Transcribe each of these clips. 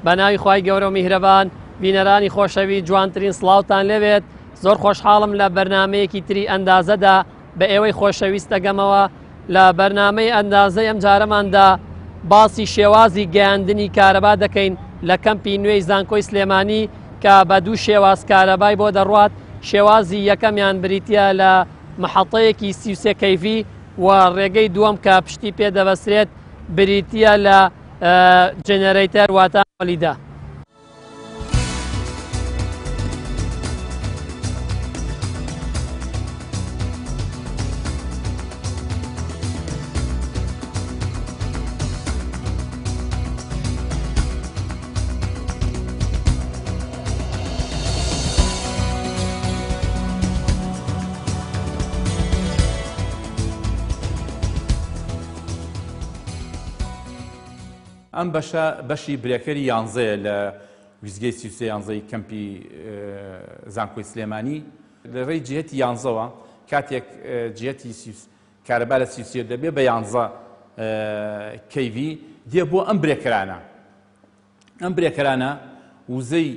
بەناوی خوای گەورە و میهرەبان بینەرانی خۆشەوی جوانترین سڵاوتان لەوێت زۆر خۆشحاڵم لە بەرنامەیەکی تری ئەندازەدا بە ئێوەی خۆشەویست دەگەمەوە لە بەرنامەی ئەندازە ئەم جارەماندا باسی شێوازی گەیاندنی کارەبا دەکەین لە کەمپی نوێی زانکۆی سلێمانی کە بە دوو شێواز کارەبای بۆ دەڕوات. شێوازی یەکەمیان بریتە لە محەڵەیەکی 33 کەیڤی و ڕێگەی دووەم کە پشتی پێ دەبەسرێت بریتە لە جێنەرەیتەر واتە مۆلیدا. ئەم بەشی برێکەری یانزەیە لە ویزگەی 33 یانزەی کەمپی زانکۆی سلێمانی لە ڕێی جهەتی یانزەوە کاتێک جهەتی کارەبا لە 33 دەبێ بە 11 کەیڤی دێ بۆ ئەم برێکەرانە. ئەم برێکەرانە وزەی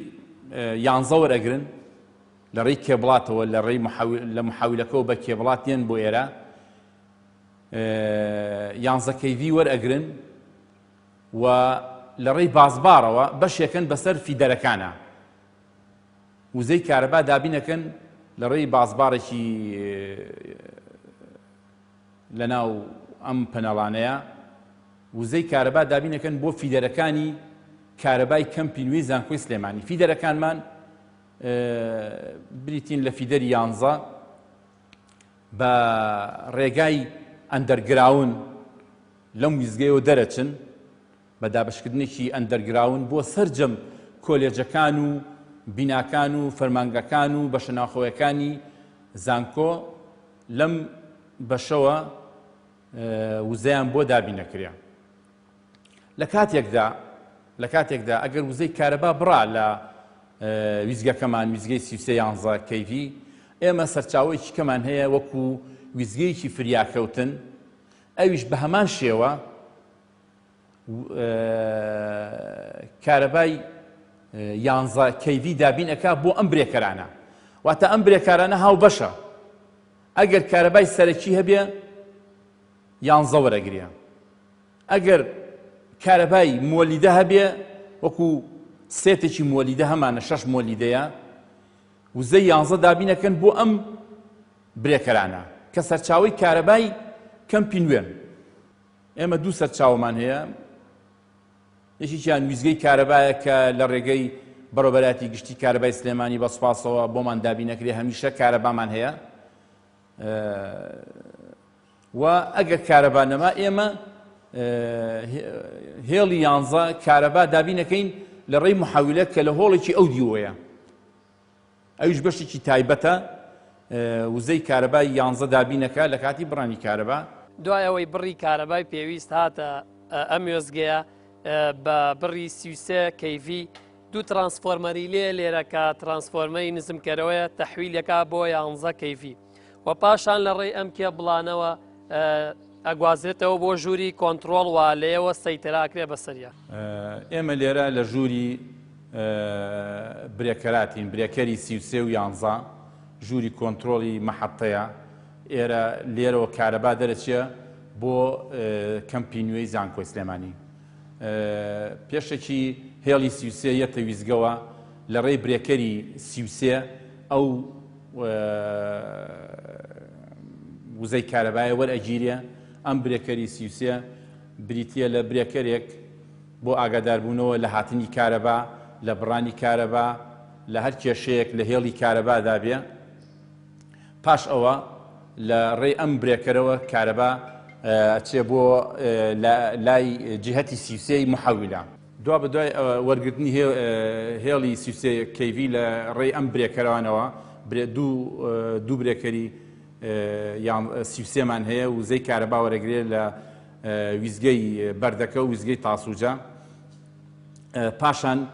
11 وەرەگرن لە ڕێی کێبڵاتەوە لە ڕێی لە محاویلەکەەوە بە کێبڵات دێن بۆ ئێرە 11 کەیڤی وەرئەگرن و لە ڕێی بازبارەوە بەشێکن بەسەر فیدەرەکانە وزەی کارەبا دابینەکەن لە ڕێی بازبارێکی لە ناو ئەم پەنەڵانەیە وزەی کارەبا دابینەکەن بۆ فیدەرەکانی کارەبای کەمپی نوێی زانکۆی سلێمانی. فیدەرەکانمان بریتین لە فیدەری 11 بە ڕێگای ئەندەرگراون لەم ویزگەیەوە دەرەچن بە دابشکردنێکی ئەندەرگراون بۆ سەرجەم کۆلێجەکان و بیناکان و فەرمانگەکان و بەشەناوخۆیەکانی زانکۆ لەم بەشەوە وزەیان بۆ دابینەکرێ. لە کاتێکدا ئەگەر وزەی کارەبا بڕا لە ویزگەکەمان ویزگەی 33 11 کەیڤی ئێمە سەرچاوەیەکی کەمان هەیە وەکو ویزگەیەکی فریاکەوتن ئەویش بە هەمان شێوە کارەبای 11 کەیڤی دابینەکە بۆ ئەم برێکەرانە. واتە ئەم برێکارانە هاو بەشە. ئەگەر کارەبای سەرەکی هەبێ 11 وەرەگرێ. ئەگەر کارەبای مۆلیدە هەبێ وەکو سێتێکی مۆلیدە هەمانە 6 مۆلیدەیە وزەی 11 دابینەکەن بۆ ئەم برێکەرانە کە سەرچاوی کارەبای کەمپی نوێن. ئێمە دوو سەرچاومان هەیە. یەکێکیان ویزگەی کارەبایە کە لە ڕێگەی بەڕۆبەراتی گشتی کارەبای سلێمانی بە سوپاسەوە بۆمان دابینەکرێ هەمیشە کارەبامان هەیە و ئەگەر کارەبا نەما ئێمە هێڵی 11 کارەبا دابینەکەین لە ڕێی محاویلە کە لە هۆڵێکی ئەو دیوەیە. ئەویش بەشێکی تایبەتە وزەی کارەبای 11 دابینەکە لە کاتی بڕانی کارەبا. دوایەوەی بڕی کارەبای پێویست هاتە ئەم وێزگەیە بە بڕی 33 کەیڤی دوو ترانسفۆرمەری لێرە کە ترانسفۆرمەری نزمکەرەوەیە تەحویلەکە بۆ 11 کەیڤی و پاشان لە ڕێی ئەم کێبڵانەوە ئەگوازرێتەوە بۆ ژووری کۆنتڕۆڵ و لێەوە سەیتەراکرێ بەسەریە. ئێمە لێرە لە ژووری برێکەراتین برێکەری 33 و 11 ژووری کۆنتڕۆڵی مەحەتەیە. ئێرە لێرەوە کارەبا دەرەچێ بۆ کەمپی نوێی زانکۆی سلێمانی. پێشێکی هێڵی 33 یەتە ویزگەوە لە ڕێی برێکەری 33 ئەو وزەی کارەبایە وەرئەگیرێ. ئەم برێکەری 33 بریتە لە برێکەرێک بۆ ئاگاداربوونەوە لە هاتنی کارەبا لە بڕانی کارەبا لە هەر کێشەیەک لە هێڵی کارەبادا بێ. پاش ئەوە لە ڕێی ئەم برێکەرەوە کارەبا ئەچێ بۆ لای جهەتی 33 محاویلە. دوا بەدوای وەرگرتنی هێڵی 33 کەیڤی لە ڕێی ئەم برێکەرەوانەوە دوو برێکەری 33 مان هەیە وزەی کارەبا وەرەگرێت لە ویزگەی بەردەکە و ویزگەی تاسووجە. پاشان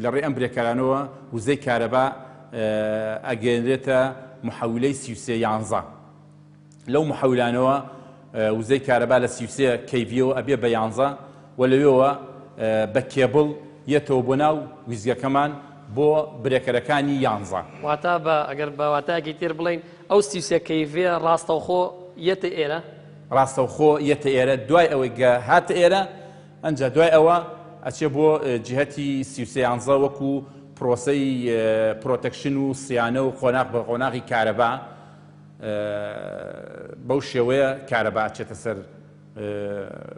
لە ڕێی ئەم برێکەرانەوە وزەی کارەبا ئەگەێنرێتە محەویلەی 33 11 لەو محەولانەوە وزەی کارەبا لە 33 کەیڤیەوە ئەبێ بە 11 و لەوێەوە بە کێبڵ یەتەوە بۆ ناو ویزگەکەمان بۆ برێکەرەکانی 11. واتە بە ئەگەر بە واتایەکی تر بڵین ئەو سیوسە کەیڤێ ڕاستەوخۆ یەتە ئێرە ڕاستەوخۆ یەتە ئێرە دوای ئەوەی هاتە ئێرە ئەنجا دوای ئەوە ئەچێ بۆ جهەتی سیوسە 11 وەکو پرۆسەی پرۆتەکشن و سیانە و خۆناق بە خۆناغی کارەبا بەو شێوەیە کارەبا ئەچێتە سەر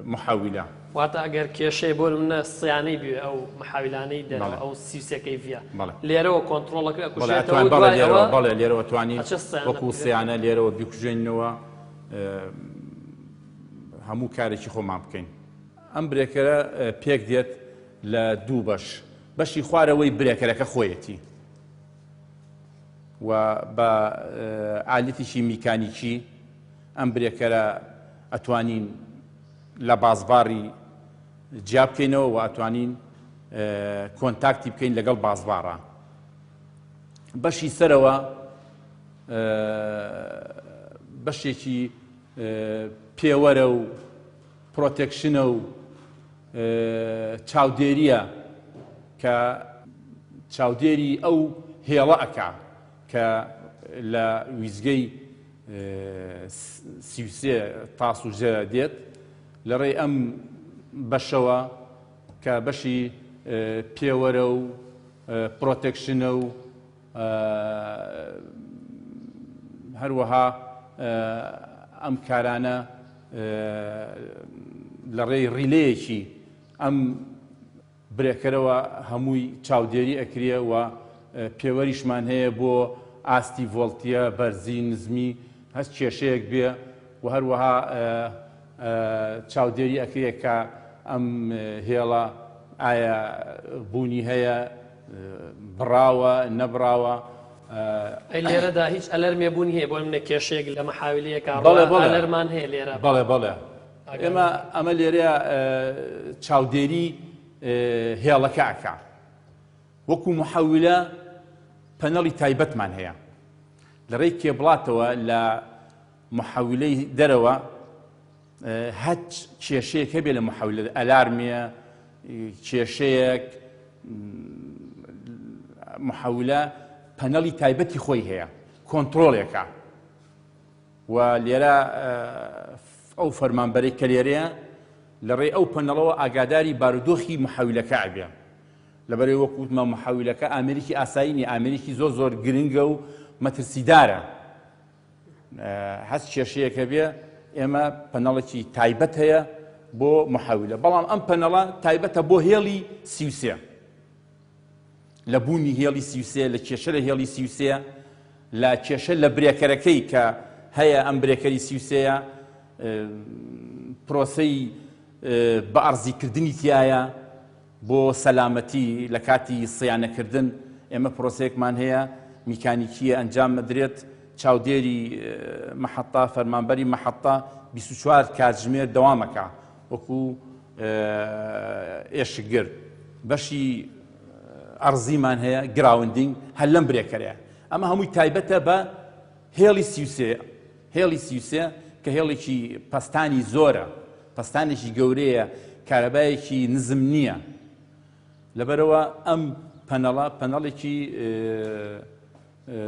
محاویلە. واتە ئەگەر کێشەی بۆ منە سیانەی بێ ئەو محاویلانەی دەرەوە ئەو سیوسە کەیڤە لێرەوە کۆنتڕۆڵەکە بەڵێ لێرەوە توانی وەکو سیانە لێرەوە بیکوژێنەوە هەموو کارێکی خۆمان بکەین. ئەم برێکەرە پێک دێت لە دوو بەشی خوارەوەی برێکەرەکە خۆیەتی و بە ئالەتێکی میکانیکی ئەم برێکەرە ئەتوانین لە بازباری جیا بکەینەوە و ئەتوانین کۆنتاکتی بکەین لەگەڵ بازبارە. بەشی سەرەوە بەشێکی پێوەرە و پرۆتێکشنە و چاودێریە کە چاودێری ئەو هێڵە ئەکا کە لە ویزگەی سیوسێ تاسوژە دێت لە ڕێی ئەم بەشەوە کە بەشی پێوەرە و پرۆتێکشنە و هەروەها ئەم کارانە لە ڕێی ڕیلەیەکی ئەم برێکەرەوە هەمووی چاودێری ئەکرێ و پێوەریشمان هەیە بۆ ئاستی ڤۆڵتیە بەرزی نزمی هەست کێشەیەک بێ و هەروەها چاودێری ئەکرێ کە ئەم هێڵە ئایا بوونی هەیە بڕاوە نەبراوە. لێرەدا هیچ ئەلەرمێ بوونی هەیە بۆ منە کێشەیەک لە مەحاویلەیەکە ئەلەرمان هەیە لێرە بەڵێ ئێمە ئەمە لێرەیە چاودێری هێڵەکە ئەکا وەکو محەویلە پەنەڵی تایبەتمان هەیە لە ڕێی کێبڵاتەوە لە محەویلەی دەرەوە هەچ کێشەیەک هەبێ لە محەویلە ئەلارمیە کێشەیەک محەویلە پەنەڵی تایبەتی خۆی هەیە کۆنتڕۆڵێکە و لێرە ئەو فەرمانبەرەی کە لێرەیە لە ڕێی ئەو پەنەڵەوە ئاگاداری بارودۆخی محەویلەکە ئەبێ لەبەرەوەی وەکووتمە محەویلەکە ئامریکی ئاسایی ئامریکی زۆر گرنگە و مەترسیدارە هەست کێشەیەکە بێ ئێمە پەنەڵێکی تایبەت هەیە بۆ محەویلە بەڵام ئەم پەنەڵە تایبەتە بۆ هێڵی سیوسێ لە بوونی هێڵی سیوسێ لە کێشە لە هێڵی سیوسێ لە کێشە لە برێکەرەکەی کە هەیە ئەم برێکەری سیوسەیە پرۆسەی بە ئەرزیکردنی تایە بۆ سەلامەتی لە کاتی سیانەکردن ئێمە پرۆسەیەکمان هەیە میکانیکیە ئەنجام مەدرێت چاودێری مەحەتا فەرمانبەری مەحەتا 24 کاتژمێر دەوامەکە وەکو ئێشکگرد بەشی ئەرزیمان هەیە گراوندینگ هەر لەم برێکەرەیە ئەمە هەمووی تایبەتە بە هێڵی سیوسێ کە هێڵێکی پەستانی زۆرە پەستانێکی گەورەیە کارەبایەکی نزم نییە لەبەرەوە ئەم پەنەڵێکی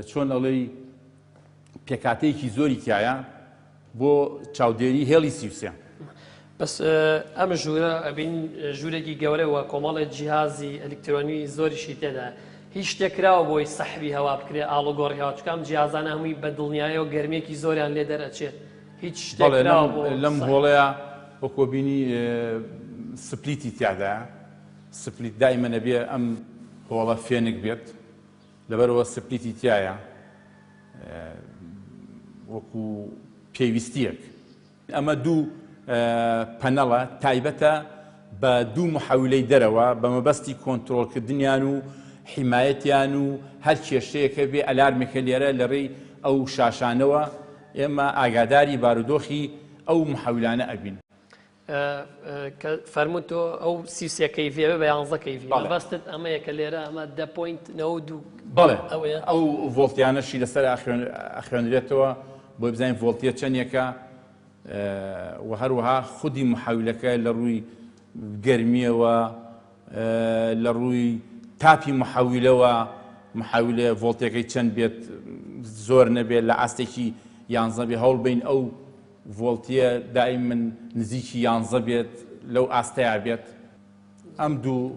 چۆن ئەڵێی پێکاتەیەکی زۆری تایە بۆ چاودێری هێڵی سیوسێ. بەس ئەم ژوورە ئەبین ژوورێکی گەورەوە کۆمەڵێک جیهازی ئەلکترۆنی زۆریشی تێدا هیچ شتێکراوە بۆی سەحبی هەوا بکرێ ئاڵۆگۆڕی هەوا چکام جیهازانە هەمووی بە دڵنیایە و گەرمێکی زۆریان لێ دەرەچێت هیچ شتێکراوە لەم هۆڵەیە وەکو بینی سپلیتی تیادایە سپلیت دایمە نەبێ ئەم هۆڵە فێنک بێت لەبەرەوە سپلیتی تایە وەکو پێویستیەک ئەمە دوو پەنەڵە تایبەتە بە دوو محەویلەی دەرەوە بە مەبەستی کۆنتڕۆڵکردنیان و حیمایەتیان و هەر کێشەیەکە بێ ئەلارمێکە لێرە لە ڕێی ئەو شاشانەوە ئێمە ئاگاداری بارودۆخی ئەو محەویلانە ئەبین. فەرمووتۆ ئەو سیوسێ کەیڤێ بە 11 کەیڤی بەستت ئەمەیە کە لێرە ئەمە 10.92 بەڵێ ئەو ڤۆڵتیانەشی لەسەر ئەخوێنرێتەوە بۆی بزانین ڤۆڵتیە چەندێکە و هەروەها خودی محەویلەکە لە ڕووی گەرمیەوە لە ڕووی تاپی محاولە ڤۆڵتەکەی چەند بێت زۆر نەبێت لە ئاستێکی 11 بێ هەوڵ بین ئەو ڤۆڵتیە دائیمەن نزیکی 11 بێت لەو ئاستەیە بێت. ئەم دوو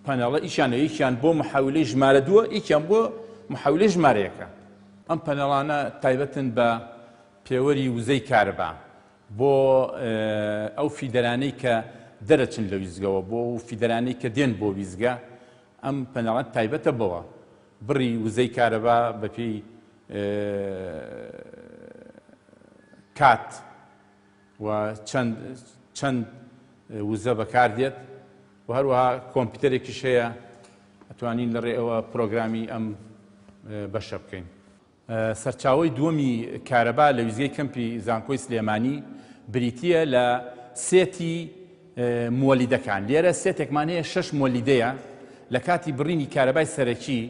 پەنەڵە ئیشیان بۆ محاولەی ژمارە 2 ئیکیان بۆ محاولەی ژمارەیەەکە. ئەم پەنەڵانە تایبەتن بە پێوەری وزەی کارەبا بۆ ئەو فیدەرانەی کە دەرەچن لە ویزگەوە بۆ ئەو فیدەرانەی کە دێن بۆ ویزگە. ئەم پەنەڵەت تایبەتە بەوە بڕی وزەی کارەبا بەپێی کات و چەند وزە بەکاردێت و هەروەها کۆمپیوتەرێکیش هەیە ئەتوانین لەڕێ ئەوە پرۆگرامی ئەم بەشە بکەین. سەرچاوەی دووەمی کارەبا لە ویزگەی کەمپی زانکۆی سلێمانی بریتیە لە سێتی مۆلیدەکان. لێرە سێتێکمان هەیە 6 مۆلیدەیە لە کاتی بڕینی کارەبای سەرەکی.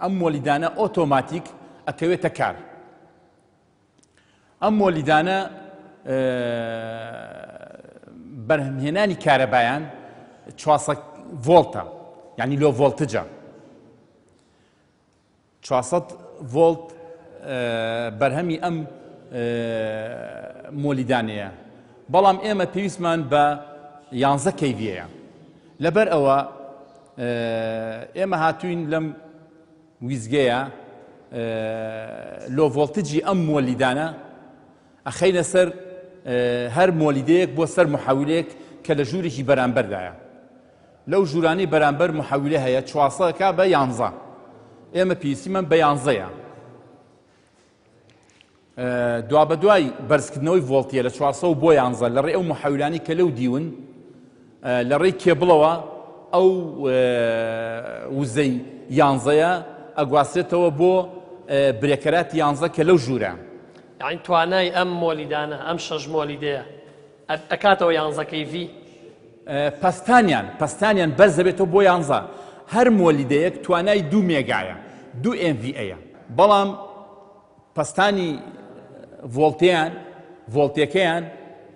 ئەم مۆلیدانە ئۆتۆماتیک ئەکەوێتە کار. ئەم مۆلیدانە بەرهەمهێنانی کارەبایان 400 ڤۆڵتە، یعنی لۆ ڤۆڵتجە. 400 ڤۆڵت بەرهەمی ئەم مۆلیدانەیە. بەڵام ئێمە پێویستمان بە 11 کەیڤیەیە. لەبەر ئەوە ئێمە هاتوین لەم ویزگەیە لۆ ڤۆڵتجی ئەم مۆلیدانە ئەخەینە سەر هەر مۆلیدەیەک بۆ سەر محاولەیەک کە لە ژوورێکی بەرامبەردایە. لەو ژوورانەی بەرامبەر محاولە هەیە 400 بە 11. ئێمە پێویستیمان بە 11ە. دوا بە دوای بەرزکردنەوەی ڤۆڵتیە لە 400 بۆ 11 لە ڕێی ئەو محاولانی کە لەو دیون لە ڕێی کێبڵەوە ئەو وزەی 11ە ئەگواستێتەوە بۆ برێکەراتی 11 کە لەو ژوورە. یعنی توانای ئەم مۆلیدانە ئەم 6 مۆلیدەیە ئەکاتەوە 11 کەیڤی. پەستانیان بەرز دەبێتەوە بۆ 11. هەر مۆلیدەیەک توانای 2 مێگایە، 2 MVA. بەڵام پەستانی ڤۆڵتەکەیان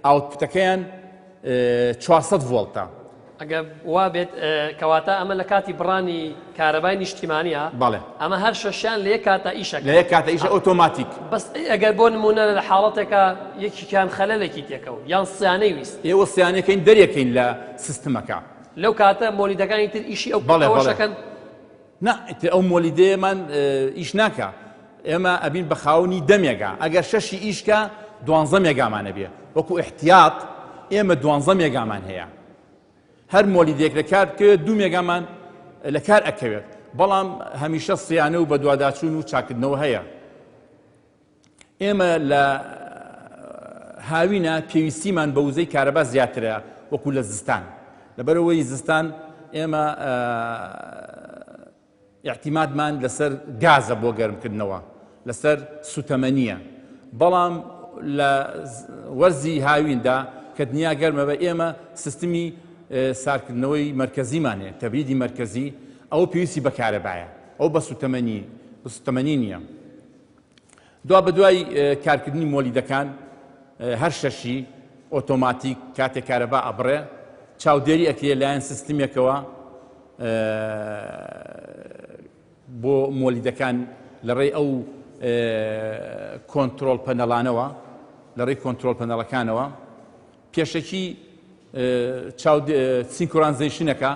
ئاوتپوتەکەیان 400 ڤۆڵتە. ئەگە وا بێت کەواتە ئەمە لە کاتی بڕانی کارەبای نیشتیمانیە. بەڵێ ئەمە هەر شەشیان لە یەک کاتە ئیشەکە، لە یەک کاتە ئیشە ئۆتۆماتیک. بەس ئەگەر بۆ نمونە لە حاڵەتێکە یەکیان خەلەلێکی تێکەوت یان سیانەی ویست، ئێوە سیانەکەین دەرێکەین لە سیستمەکە. لەو کاتە مۆلیدەکانی تر ئیشی ئەو پڵەوەشەکەن. نا ئەو مۆلیدەیەمان ئیش ناکە. ئێمە ئەبین بە خاوەنی 10 مێگا. ئەگەر 6 ئیشکە 12 مێگامانە بێ. وەکو احتیاط ئێمە 12 مێگامان هەیە. هەر مۆلیدێک لە کار بکەوێت 2 مێگامان لە کار ئەکەوێت. بەڵام هەمیشە سیانە و بە دوواداچوون و چاکردنەوە هەیە. ئێمە لە هاوینە پێویستیمان بە وزەی کارەبا زیاترە وەکو لە زستان. لەبەرەوەی زستان ئێمە احتیمادمان لەسەر گازە بۆ گەرمکردنەوە، لەسەر سوتەمەنیە. بەڵام لە وەرزی هاویندا کە دنیا گەرمە بە ئێمە سیستمی سارکردنەوەی مرکزیمانێ، تەبریدی مرکزی، ئەو پێویستی بە کارەبایە، ئەو بە سوتەمەنی نییە. دوا بە دوای کارکردنی مۆلیدەکان هەر شەشی ئۆتۆماتیک کاتێک کارەبا ئەبڕێ چاودێری ئەکرێ لایەن سیستمێکەوە بۆ مۆلیدەکان لە ڕێی ئەو کۆنترۆڵ پەنەڵانەوە، لە ڕێی کۆنترۆڵ پەنەڵەکانەوە پێشەکی سینکۆرانزیشنەکە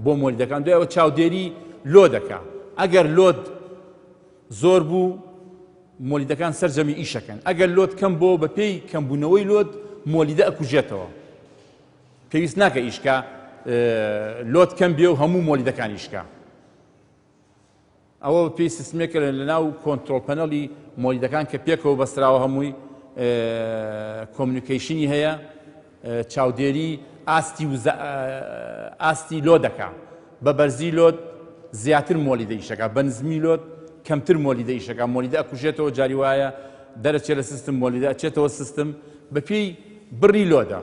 بۆ مۆلیدەکان. دوایەوە چاودێری لۆ دەکا. ئەگەر لۆد زۆر بوو مۆلیدەکان سەرجەمی ئیشەکەن. ئەگەر لۆد کەم بۆ بە پێی کەمبوونەوەی لۆد مۆلیدە ئەکوژێتەوە. پێویست ناکە ئیشکە لۆد کەم بێ و هەموو مۆلیدەکان ئیشکە. ئەوە پێی سیستمێکە لە ناو کۆنترۆڵ پەنەڵی مۆلیدەکان کە پێکەوە بەستراوە هەمووی کۆمیونیکیشنی هەیە. چاودێری ئاستی لۆ دەکا. بە بەرزی لۆد زیاتر مۆلیدە ئیشەکە، بە نزمی لۆد کەمتر مۆلیدە ئیشەکە. مۆلیدە ئەکوژێتەوە، جاری وایە دەرەچێت لە سیستم مۆلیدە ئەچێتەوە سیستم بە پێی بڕی لۆدە.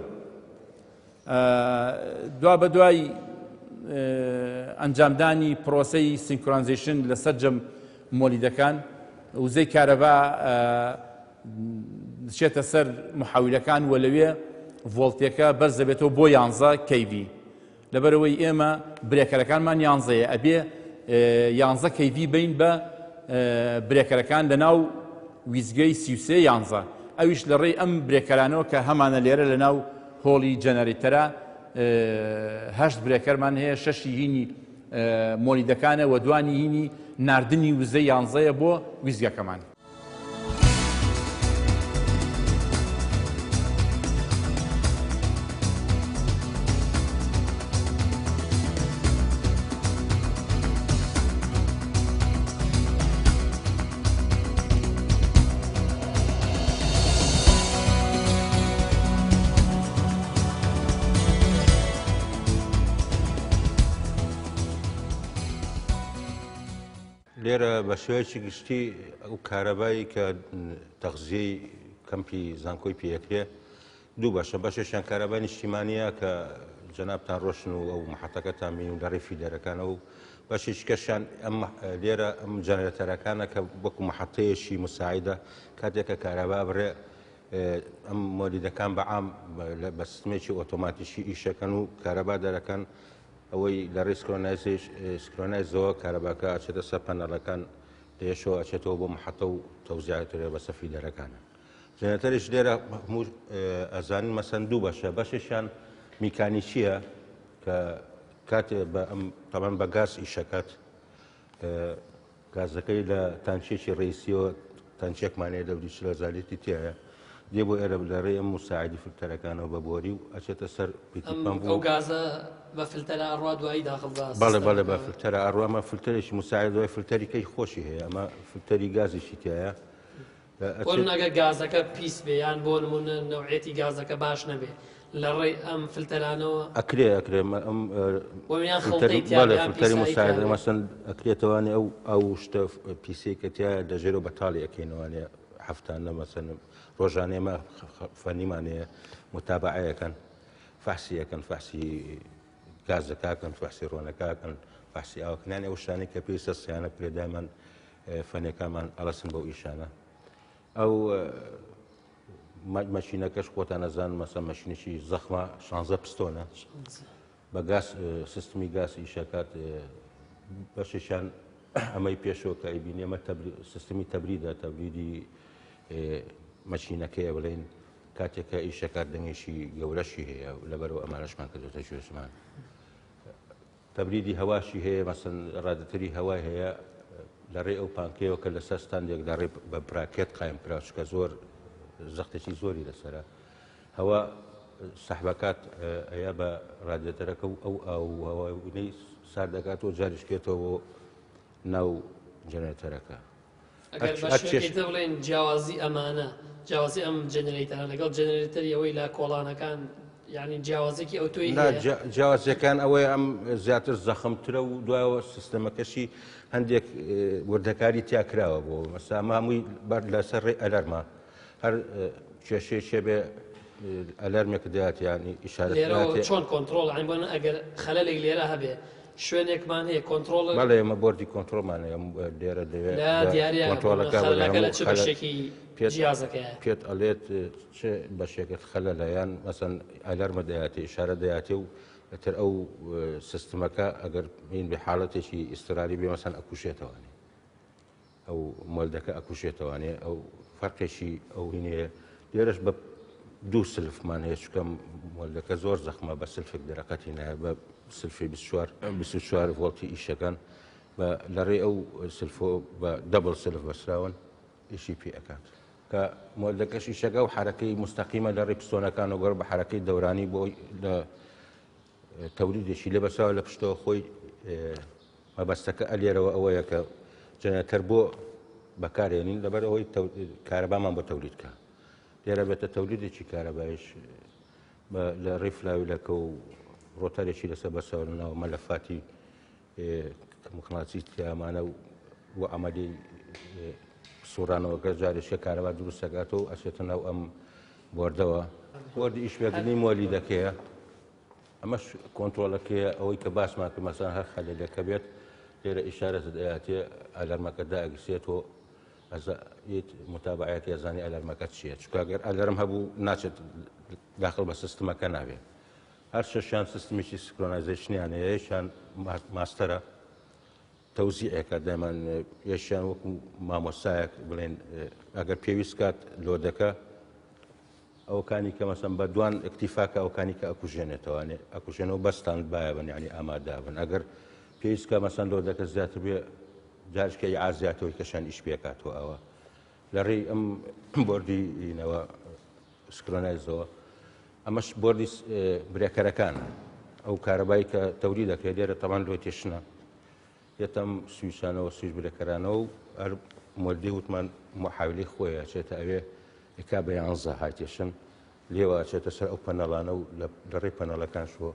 دوا بە دوای ئەنجامدانی پرۆسەی سینکۆرانزیشن لە سەرجەم مۆلیدەکان وزەی کارەبا دچێتە سەر محاولەکان و لەوێ ڤۆڵتێکە بەرز دەبێتەوە بۆ 11 kV لەبەرەوەی ئێمە برێکەرەکانمان 11 ئەبێ 11 kV بین بە برێکەرەکان لە ناو ویزگەی 33 11 ئەویش لە ڕێی ئەم برێکەرانەوە کە هەمانە لێرە لە ناو هۆڵی جەنەرێتەرە 8 برێکەرمان هەیە 6 هینی مۆلیدەکانە و دوانی هینی ناردنی وزەی 11 بۆ ویزگەکەمان. لێرە بە شێوەیەکی گشتی ئەو کارەبایی کە تەغزیەی کەمپی زانکۆی پێکرێ دوو بەشە بەشێکیان کارەبای نیشتیمانیە کە جەنابتان ڕۆشن و ئەو محەتەکەتان بین و لە ڕێی فیدەرەکانەوە و بەشێکی کەشیان لێرە ئەم جەنەرێتەرەکانە کە وەکو محەتەیەشی مساعدە کاتێکە کارەبا بڕێ ئەم مۆلیدەکان بەعام بە سیستمێکی ئۆتۆماتیشی ئیشەکەن و کارەبا دەرەکەن ئەوەی لە ڕێی سکرۆنایزەوە کارەباکە ئاچێتە سەر پەنەڵەکان لێشەوە ئەچێتەوە بۆ محەتە و تەوزیعەتەوە بە سەفی دەرەکانە. جێنەرەتەریش لێرە هەموو ئەزانین مەسەن دوو بەشە بەشێکیان میکانیکیە کە کاتێ بە ئەم تەمان بە گاز ئیشەکەت گازەکەی لە تانچێکی ڕێیسیەوە تانچێکمانەیە دەوری شلەزالیتی تایە دێ بۆ ئێرە لە ڕێی ئەم مساعدی فیلتەرەکانەوە بە بۆری و ئەچێتە سەر پیتیپەمپ ئەو گازە بە فیلتەرە ئەڕوا دوایی داخڵدا بەڵێ بە فیلتەرە ئەڕوامە فیلتەرێکی مساعدەوەی فیلتەری کەی خۆشی هەیە ئەمە فیلتەری گازیشی تایە بۆن ئەگەر گازەکە پیس بێ یان بۆ نمونە نەوعێتی گازەکە باش نەبێ لە ڕێی ئەم فیلتەرانەوە ئەکرێ ئەم فیلتەری مساعدە مەسەن ئەکرێتەوانێ ئەو شتە پیسەی کە تایە دەژێرە بەتاڵی ئەکەینەوانێ هەفتانە مەسەن ڕۆژانێمە فەنیمانەیە متابعەیەکەن فەحسیەکەن فەحسی گازەکەکەن فەحسی ڕۆنەکەکەن فەحسی ئاوەکەنیانی ئەو شتانەی کە پێویستە سیانە پێدامان فەنەکانمان ئەڵەسن بەو ئیشانە. ئەو مەشینەکەش خۆتان نەزان مەسەن مەشینێکی زەخمە 16 پستۆنە بە گاز سیستمی گاز ئیشەکات بەشێکیان ئەمەی پێشەوە کە ئەیبینی ئەمە سیستمی تەبریدە تەبریدی مەشینەکەیە بڵێن کاتێکە ئیشەکات دەنگێکی گەورەشی هەیە لەبەرەوە ئەمانەشمان کردوتە ژێژمان تەبریدی هەواشی هەیە مەسەن ڕادەتەری هەوای هەیە لە ڕێ ئەو پانکەیەوە کە لەسەر ستاندێک لە ڕێ بە براکێت قایم کراشکە زۆر زەختێکی زۆری لەسرە هەوا سەحبەکات ئەیە بە ڕادێتەرەکە و ئەو هەوای سار دەکاتەوە جاریشکێتەوە ناو جەنێرەتەرەکە. ئەگەر بەشێکیتە بڵێن جیاوازی ئەمانە جیاوازی ئەم جەنەرێتەرە لەگەڵ جەنەرێتەری ئەوەی لە کۆڵانەکان یعنی جیاوازێکی ئەو توی جیاوازەکان ئەوەی ئەم زیاتر زەخمترە و دوایەوە سیستەمەکەشی هەندێک وردەکاری تیاکراوە بۆ مەسا مامووی لەسەر ڕێ ئەلەرما هەر کێشەیەکێ بێ ئەلەرمێک دەات ینی ئیشارەت چۆن کۆنتترۆل ئەین بۆن ئەگەر خەلەلێک لێرە هەبێ شوێنێکمان هەیە کۆنتترۆل بەڵێ ئێمە بۆردی کۆنتترۆلمانەیە لێرە دەوێت دیارەکە لە چ بەشێکی جیازەکەیە پێت ئەلێت چه بەشێکت خەلە لەیان مەسەن ئەلەرمە دەیاتی ئیشارە دەیاتی و تر ئەو سیستمەکە ئەگەر هین بە حاڵەتێکی ئیستراری بێ مەسەن ئەکوشێتەوەنێ ئەو مۆلدەکە ئەکوشێتەوەنێ ئەو فەرقێکی ئەو هینەیە لێرەش بە دوو سلفمان هەیە چکەم مۆلدەکە زۆر زەخمە بە سلفێک دەرەقەتی نایە بە سلفی 24 ڤۆڵتی ئیشەکەن بە لە ڕێ ئەو سلفۆ بە دەبڵ سلف بەسراون ئیشی پێ ئەکات کە مۆلدەکەش ئیشەکە و حرەکەی مستەقیمە لە ڕێ پستۆنەکان و گەڕ بە حرەکەی دەورانی بۆ لە تەولیدێکی لێ بەساوە لە پشتەوە خۆی مەبەستەکە ئەلێرەوە ئەوەیە کە جەنێتەر بۆ بەکارێنین لەبەر ئەوەی کارەبامان بۆ تەولیدکە لێرە بێتە تەولیدێکی کارەبایش لە ڕێی فلاویلەکە و ڕۆتارێکی لەسەر بەسەوە ناو مەلەفاتی مقناطیسی تیامانە و ئەمەلی سوورانەوەکە جارێشە کارەبا دروست دەکاتەوە و ئەچێتە ناو ئەم بۆردەوە بۆردی ئیشبێگرنی مۆلیدەکەیە ئەمەش کۆنتترۆلەکەیە ئەوەی کە باسمان کرد مەسەن هەر خەلێلەکە بێت لێرە ئیشارەت دەیاتێ ئەلەرمەکە داگیسێتەوە متابعەتی ئەزانی ئەلەرمەکە چییە، چونکە ئەگەر ئەلەرم هەبوو ناچێت داخل بە سیستمەکە نابێت. هەر شەشیان سیستمیشی سکرۆنایزیشنیان هەیە، یەکیان ماستەرە تەوزیعێکە دەمان یەکیان وەکو مامۆستایەک بڵێن ئەگەر پێویست کات لۆدەکە ئەوکانی کە مەسەن بە دوان ئەکتیفاکە ئەوکانی کە ئەکوژێنێتەوەێ ئەکوژێنەوە بەستان باە بن ینی ئامادا بن ئەگەر پێویست کە مەسەن لۆدەکە زیاتر بێ جارشکە ئازیاتەوەی کەشان ئیش پێکاتەوە ئەوە لە ڕێی ئەم بردیینەوە سکرۆنایزەوە ئەمەش بردی برێکەرەکان ئەو کارەبایی کە تەوری دەکرێت لێرە تەمان لۆ تێشنە یەتەم سویسانەوە سویش برێکەرانەوە و هەر مۆردی وتمان محاولی خۆیە چێتە ئەوێ ئێکا بە 11 هاتێشن لێوە ئەچێتە سەر ئەو پەنەڵانە و لە ڕێی پەنەڵەکان شوە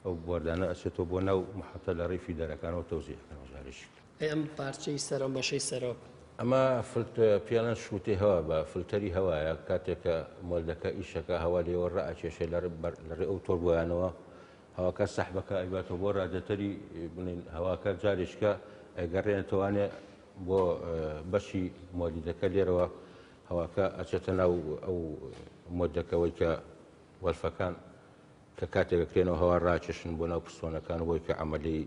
ئەو بۆردانە ئەچێتەوە بۆ ناو محەتە لە ڕێی فیدەرەکانەوە تەوزیعەکەن وەزارشی ئەم پارچەی سەرۆ بەشەی سەرۆ ئەمە پیاڵەن شووتی هەوا بە فلتەری هەوایە کاتێککە مۆلدەکە ئیشەکە هەوا لێوە ڕائکێشێ لە ڕێ ئەو تۆر بۆیانەوە هەواکە سەحبەکە ئەیباتەوە بۆ ڕادەتەری بڵین هەواکە جارێشکە ئەگەڕێنێتوانێت بۆ بەشی مۆلیدەکە لێرەوە هەواکە ئەچێتە ناو ئەو مۆدەکەەوەی کە وەلفەکان کە کاتێکەکرێنەوە هەوا ڕاکێشن بۆ ناو پستۆنەکان بۆی کە ئەمەلی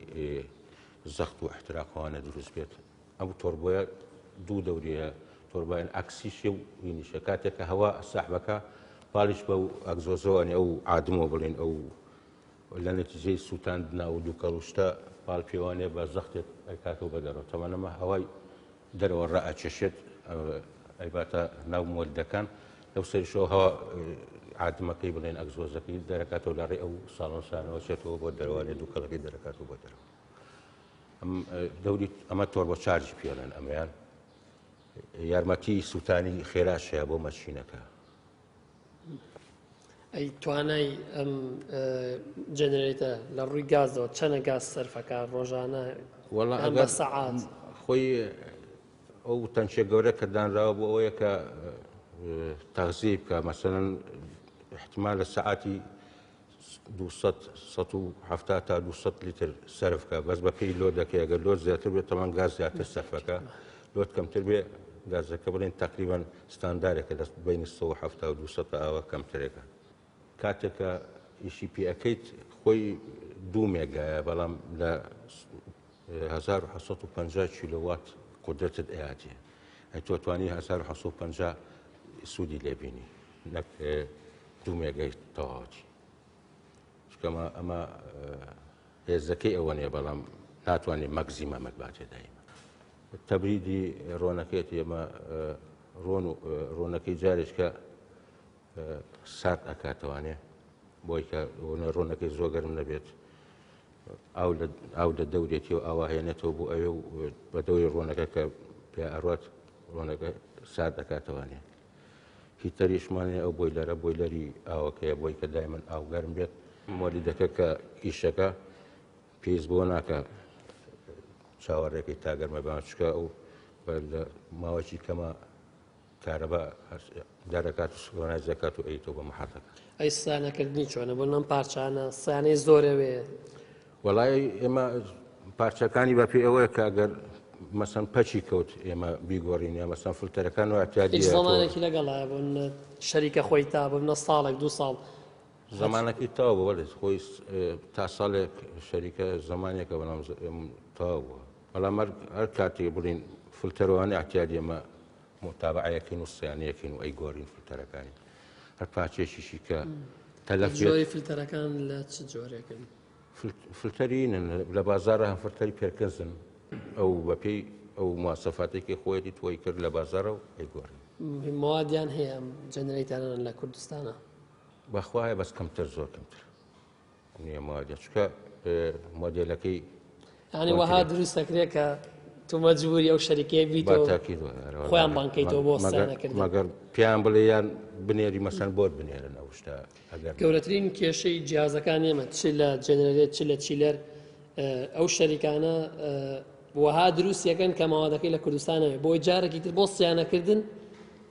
زەخت و احتراقوانە دروست بێت ئەم تۆربۆیە دوو دەوریە تۆربایان ئەکسیشی و وینیشە کاتێککە هەوا ساحبەکە پاڵیش بە و ئەگزۆزەوەنی ئەو عادمەوە بڵێن ئەو لە نەتیجەی سووتاندنا و دووکەڵوشتە پاڵ پێوانێ بە زەختێک ئەکاتەوە بە دەرەوە تەمەنەمە هەوای دەرەوە ڕائکێشێت ئەیباتە ناو مۆلدەکان لەو سەرشەوە هەوا عادمەکەی بڵێن ئەگزۆزەکەی دەرەکاتەوە لە ڕێ ئەو ساڵۆنسانەوە چێتەوە بۆ دەروانێ دووکەڵەکەی دەرەکاتەوە بۆ دەرەوە دەوری ئەمە تۆر بۆ چارجی پێڵێن ئەمەیان یارمەتی سووتانی خێراشەیە بۆ مەشینەکە. ئەی توانای ئەم جەنەرێتە لە ڕووی گازەوە چەنە گاز سەرفەکە ڕۆژانە بە سەعات خۆی ئەو تەنچێ گەورە کە دانراوە بۆ ئەوەیە کە تەغزیە بکە مەسەڵەن احتیمال لە سەعاتی 170 تا 200 لیتر سەرفکە بەس بەپێی لۆ دەکەی ئەگەر لۆ زیاتر بێت تەمان گاز زیاتر سەرفەکە لۆت کەمتر بێ گازەکە بڵێن تقریبان ستاندارێکە لە بین 170 و 200 ئاوە کەمترێکە کاتێکە ئیشی پێەکەیت خۆی 2 مێگایە بەڵام لە 1750 کیلۆوات قدرەتت ئەیاتێ ئەی تۆ توانی 1750 سوودی لێبینی نەک 2 مێگای تەواوەتی چکەمە ئەمە هێزەکەی ئەوە نیە بەڵام ناتوانێت مەگزیمەمەک باتێ دایمە تەبریدی ڕۆنەکەیەتی ئەمە ڕۆنەکەی جارێککە سارد ئەکاتەوانێ بۆی کە ڕۆنەکەی زۆر گەرم نەبێت ئاو لە دەورێتی و ئاوا هێنێتەوە بۆ ئەوێ و بە دەوری ڕۆنەکە کە پێ ئەڕات ڕۆنەکە سارد دەکاتەوانێ هیتەریشمانێ ئەو بۆیلەرە بۆیلەری ئاوەکەیە بۆی کە دایمەن ئاو گەرم بێت مۆلیدەکە کە ئیشەکە پێویست بۆ ناکە چاوەڕێکی تا گەرمە بچکە ئەو لە ماوەی کەمە کارەبا دەرەکات و سکرۆنایز دەکات و ئەیتەوە بە محەتەکە ئەی سانەکردنی چۆنە بۆ نەم پارچانە سانەی زۆرەوێ وەڵای ئێمە پارچەکانی بە پێی ئەوەیە کە ئەگەر مەسەن پەچی کەوت ئێمە بیگۆڕینە مەسەن فلتەرەکان و احتیاجی زمانێکی لەگەڵایە بۆ شەریکە خۆی تا بۆ ساڵێک 2 ساڵ زمانەکەی تاوە بۆ وەڵێت خۆی تا ساڵێک شەریکە زمانێکە بەڵام تاوە بووە بەڵام هەر کاتێک بڵین فلتەرەوانی احتیاجی ئێمە متابعەکەین و سیانەیەکەین و ئەی گۆڕین فلتەرەکانی هەر پاچێکیشی کە تەلەفی فلتەرەکان لە چ جۆرێکن فلتەرین لە بازارە هەم فلتەری پێرکەزن ئەو بەپێی ئەو مواسەفاتێکی خۆیەتی تۆی کرد لە بازارە و ئەی گۆڕین موادیان هەیە جەنەرەیتانان لە کوردستانە بەخوایە بەس کەمتر زۆر کەمتر نییە موادە چکە مۆدێلەکەی ینی وەها دروست دەکرێت کە تو مەجبوری ئەو شەریکەیە بیتەوە خۆیان بانکەیتەوە بۆ سانەکردن مەگەر پیان بڵێ یان بنێری مەسەن بۆت بنێرن ئەو شتە ئەگەر گەورەترین کێشەی جیازەکان ئێمە چ لە جێنەرێت چ لە چیلەر ئەو شەریکانە وەها دروستیەکەن کە ماوادەکەی لە کوردستانەوێ بۆی جارێکی تر بۆ سیانەکردن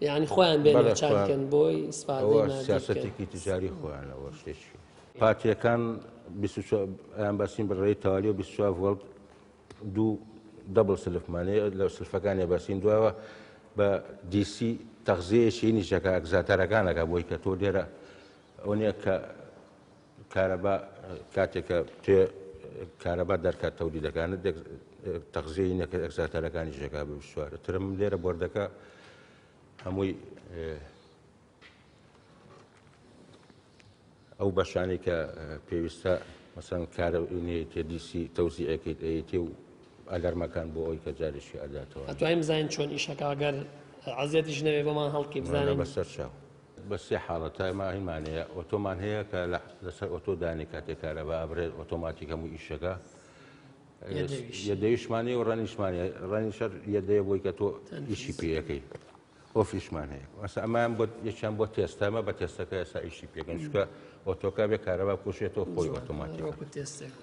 یعنی خۆیان بێنە چاکەن بۆی ئیسفادەی سیاسەتێکی تجاری خۆیانەوە شتێکی پارتیەکان ئەیان باسین بەڕێی تەوالی و 24 ڤۆڵت دوو دەبڵ سلفمانەیە لە سلفەکانی باسین دوایەوە بە دیسی تەغزیەشی نیشەکە ئەگزاتەرەکانەکە بۆی کە تۆ لێرە ئەوەیە کە کارەبا کاتێککە توێ کارەبا دەرکات تەولیدەکانت تەغزیەی نەکە ئەگزاتەرەکانی ژەکە بە سوارە ترم لێرە بۆردەکە هەمووی ئەو بەشانی کە پێویستە مەسەن کارەی تێ دیسی تەوزیعەکەیت ئەیەتێ و ئەلەرمەکان بۆ ئەوی کە جارێکی ئەداتەوە ئەتوانین بزانین چۆن ئیشەکە ئەگەر عەزیەتیش نەوێ بۆمان هەڵکی بزانین بەسەر چاو بە سێ حاڵەتە ماهیمان هەیە ئۆتۆمان هەیە کە لەسەر ئۆتۆ دانی کاتێک کارەبا ئەبرێت ئۆتۆماتیک هەموو ئیشەکە یەدەیشمانی و ڕەنیشمانی ڕەنیشەر یەدەیە بۆی کە تۆ ئیشی پێەکەی ئۆفیشمان هەیە ئەسا ئەمان بۆ یەکیان بۆ تێستەمە بە تێستەکە ئێستا ئیشی پێکەن چکە ئۆتۆکا بێ کارەبا کوشێتەوە خۆی ئۆتۆماتیک تێستێک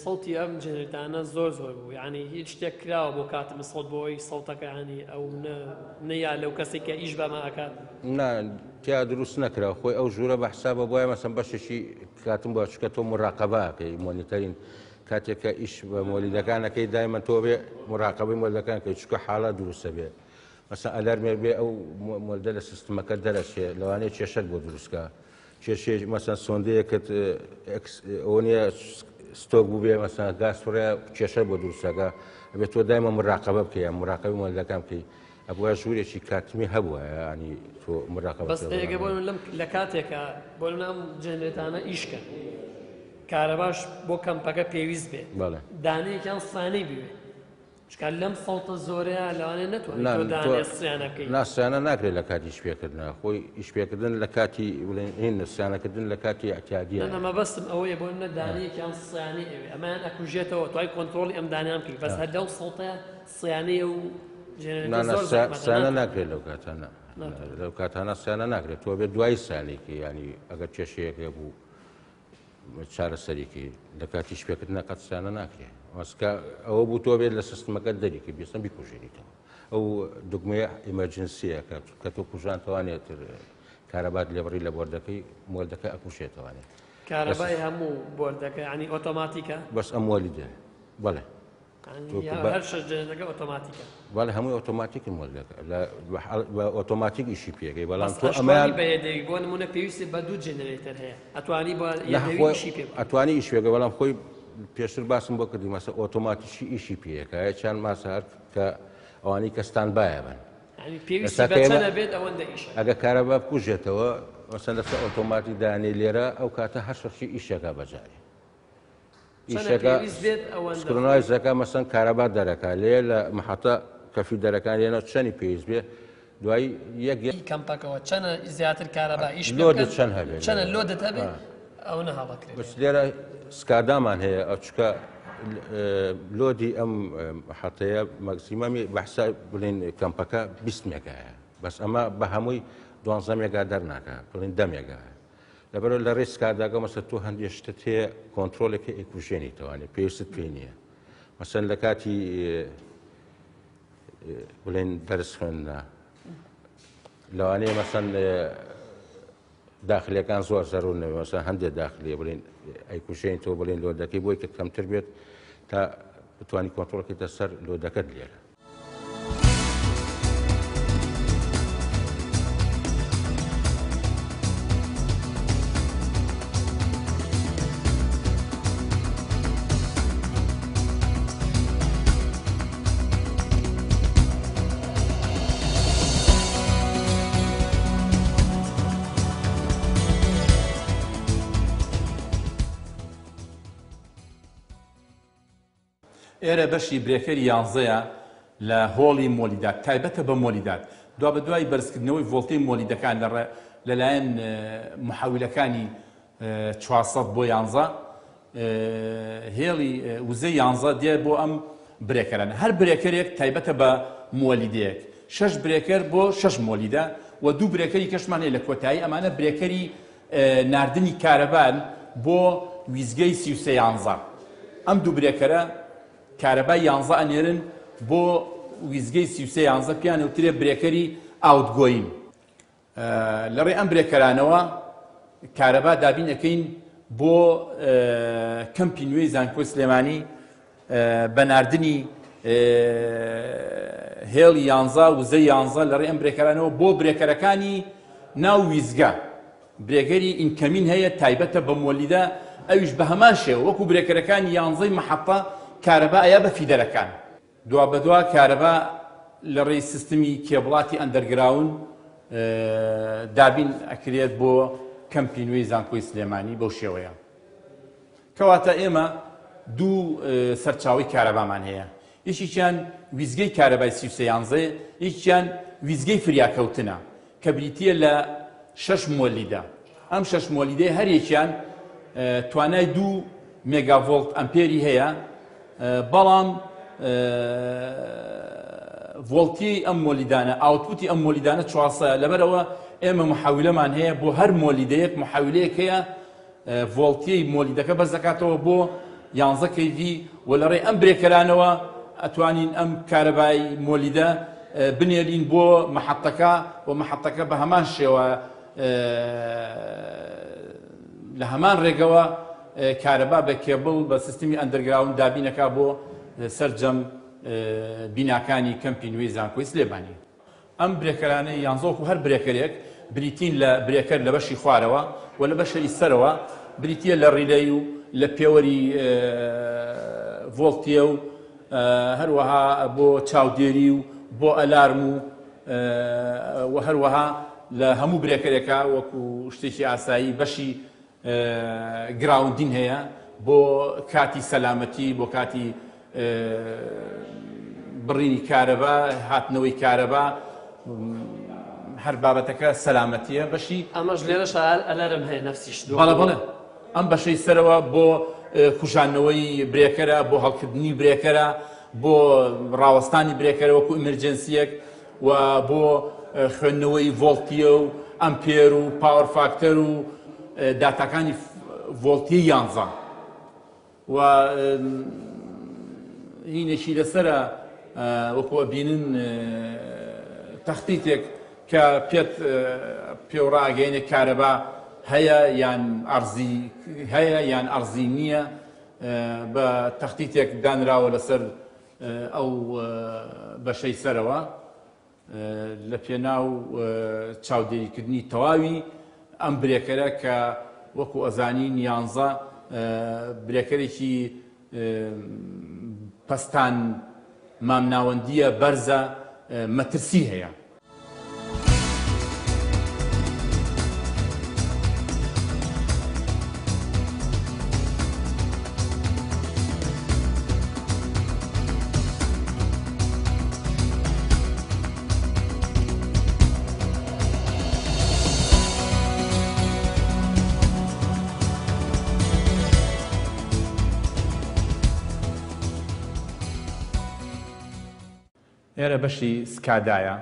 سەڵتی ئەم جێنێتانە زۆر بوو یعنی هیچ شتێک کراوە بۆ کاتم سەڵت بۆی سەڵتەکە ینی ئەو نەیا لەو کەسێککە ئیش بەمە ئەکات تیا دروست نەکرا خۆی ئەو ژوورە بە حسابە بۆیە مەسەن بەشێکی کاتم بۆ چکە تۆ مراقەباکەی مۆنیتەرین کاتێککە ئیش بە مۆلیدەکانەکەی دایمە تۆ بێ مراقەبەی مۆلەکان کە چکە حاڵات دروستە بێ مەسەن ئەلەرمێ بێ ئەو مۆلدە لە سیستمەکە دەرەچێ لەوانەیە کێشەر بۆ دروستکە کێشێ مەسەن سۆندەیەکت ئەوە نیە ستۆک بوو بێ مەسەن گاسفڕەیە کێشە بۆ دروستەکە ئەبێت تۆ دایمە مراقەبە بکەیە مراقەبی مۆلدەکان بکەی ئەبووە ژوورێکی کاتمی هەبووە ینی تۆ مراقەبە بەس ئێگە بۆ لە کاتێکە بۆ نام جێنرێتانە ئیشکە کارەباش بۆ کەمپەکە پێویست بێت دانەیەکیان سانەی بوێ چکار لەم سەڵتە زۆرەیە لەوانێ نەتوانێت ناسیانە ناکرێت لە کاتی شپێکردن خۆی ئیشپێکردن لە کاتی هین نسیانەکردن لە کاتی ئەتیادیە ئەمە بەستم ئەوەیە بۆ نە دانەیەکیان سیانی ئەوێ ئەمان ئەکوژێتەوە توای کۆنتترۆلی ئەم دانیان کرد بەس هەر لەو سەڵتەیە سیانەیە و سیانە ناکرێت لەو کاتانە لەو کاتانە سیانە ناکرێت تۆ بێت دوای سانێکی ینی ئەگەر کێشەیەکێ بوو چارەسەریکی لە کاتی شپێکردنە قەتسیانە ناکرێت وەسکە ئەوە بوو تۆ بێت لە سیستمەکە دەریکە بیستم بیکوژێنیتەوە ئەو دوگمەیە ئیمەرجنسیە کە تۆ کوژانتوانێت کارەبات لێبڕی لە بۆردەکەی مۆلدەکە ئەکوشێتەوانێت کارەبای هەموو بۆردەکە ینی ئۆتۆماتیکە بەس ئەم وەلیدە بەڵێ هەر شەرجێنەکە ئۆتۆماتیکە بەڵێ هەمووی ئۆتۆماتیکن مۆلدەکە بە ئۆتۆماتیک ئیشی پێەکەی بەڵام تۆ ئەمان بەیەدەی بۆ نمونە پێویستی بە دوو جێنەرێتەر هەیە ئەتوانی بە یەکەویشی پێ ئەتوانی ئیش پێگە بەڵام خۆی پێشتر باسم بۆ کردی مەسە ئۆتۆماتیشی ئیشی پێەکە چند ماسە هەر کە ئەوانی کەستان باە بن ئەگە کارەبا بکوژێتەوە مەسەن لەسەر ئۆتۆماتی دانێ لێرە ئەو کاتە هەر شەخصی ئیشەکە بەجارێ ئیشەکە سکرۆنایزەکە مەسەن کارەبا دەرەکە لێ لە محەتە کەفی دەرەکان لێنەوە چەندی پێویست بێ دوای یەک کەمپەکەەوە چەنە زیاتر کارەبا ئیش لۆدت چەند هەبێت چەنە لۆدت هەبێت ئەو نەهاڵەکرێت لێرە سکادامان هەیە ئەوچکە لۆدی ئەم حەتەیە مەکسیمەمی بەحسا بڵین کەمپەکە 20 مێگایە بەس ئەمە بە هەمووی 12 مێگا دەرناکە بڵین 10 مێگایە لەبەرەوە لە ڕێی سکاداگە مەسە تۆ هەندێک شتت هەیە کۆنتترۆلێکی ئەیکوژێنی توانێت پێویستت پێ نییە مەسەن لە کاتی بڵێن دەرس خوێندنا لەوانەیە مەسەن داخلیەکان زۆر زەرور نەوێ مەسەن هەندێک داخلیە بڵێن ئەیکوژێنی تۆ بڵێن لۆدەکەی بۆی کە کەمتر بێت تا بتوانانی کۆنتترۆلەکەیتە سەر لۆدەکەت لێرە ئێرە بەشی برێکەری یانزەیە لە هۆڵی مۆلیدات تایبەتە بە مۆلیدات دوا بە دوای بەرزکردنەوەی ڤۆڵتەی مۆلیدەکان لەلایەن محاویلەکانی 400 بۆ 11 هێڵی وزەی 11 دێ بۆ ئەم برێکەران هەر برێکەرێک تایبەتە بە مۆلیدەیەک 6 برێکەر بۆ 6 مۆلیدە و دوو برێکەری کەشمان هەیە لە کۆتایی ئەمانە برێکەری ناردنی کارەبان بۆ ویزگەی 3311 ئەم دوو برێکەرە کارەبای 11 ئەنێرن بۆ ویزگەی 3311 پیان وترێ برێکەری ئاوتگۆین لەڕێ ئەم برێکەرانەوە کارەبا دابینەکەین بۆ کەمپی نوێی زانکۆی سلێمانی بە ناردنی هێڵی 11 وزەی 11 لەڕێ ئەم برێکەرانەوە بۆ برێکەرەکانی ناو ویزگە برێگەری ئینکەمین هەیە تایبەتە بە مۆلیدە ئەویش بە هەمان شێوە وەکو برێکەرەکانی 11 مەحەطە کارەبا ئەیە بە فیدەرەکان دوا بەدوا کارەبا لە ڕێی سیستمی کێبڵاتی ئەندەرگراون دابین ئەکرێت بۆ کەمپی نوێی زانکۆی سلێمانی بەو شێوەیە کەواتە ئێمە دوو سەرچاوی کارەبامان هەیە یەکێکیان ویزگەی کارەبای 3311 یەکێکیان ویزگەی فریاکەوتنە کە بریتیە لە 6 مۆلیدە ئەم 6 مۆلیدەی هەرێکیان توانای 2 مێگاڤۆڵت ئەمپێری هەیە بەڵام ڤۆڵتی ئەم مۆلیدانە ئاوتپوتی ئەم مۆلیدانە 400 لەبەرەوە ئێمە محاویلەمان هەیە بۆ هەر مۆلیدەیەک محاویلەیەک هەیە ڤۆڵتیەی مۆلیدەکە بەس دەکاتەوە بۆ 11 kV و لەڕێی ئەم برێکەرانەوە ئەتوانین ئەم کارەبای مۆلیدە بنێرین بۆ مەحەطەکە و مەحەطەکە بە هەمان شێوە لە هەمان ڕێگەوە کارەبا بە کێبڵ بە سیستمی ئەندەرگراون دابینەکە بۆ سەرجەم بیناکانی کەمپی نوێی زانکۆی سلێمانی ئەم برێکەرانەی 11 و هەر برێکەرێک بریتین لە برێکەر لە بەشی خوارەوە و لە بەشەری سەرەوە بریتیە لە ڕیلەی و لە پێوەری ڤۆڵتیە و هەروەها بۆ چاودێری و بۆ ئەلارم و هەروەها لە هەموو برێکەرێکە وەکو شتێکی ئاسایی بەشی گراوندین هەیە بۆ کاتی سەلامەتی بۆ کاتی بڕینی کارەبا هاتنەوەی کارەبا هەر بابەتەکە سەلامەتیە بەشی ئەمەش لێرەش ئەلارم هەیە نەفسیش بەڵێ ئەم بەشەی سەرەوە بۆ کوژانەوەی برێکەرە بۆ هەڵکردنی برێکەرە بۆ ڕاوەستانی برێکەرە وەکو ئیمرجەنسیەک و بۆ خوێندنەوەی ڤۆڵتیە و ئەمپێر و پاوەر فاکتەر و داتاکانی ڤۆڵتی 11 و هینێکی لەسرە وەکو بینن تەختیتێک کە پێوڕاگەینە کارەبا هەیە یان ئەرزی هەیە یان ئەرزی نییە بە تەختیتێک دانراوە لەسەر ئەو بەشەی سەرەوە لە پێناو چاودێریکردنی تەواوی ئەم برێکەرە کە وەکو ئەزانین 11 برێکەرێکی پەستان مامناوەندیە بەرزە مەترسی هەیە ئێرە بەشی سکادایە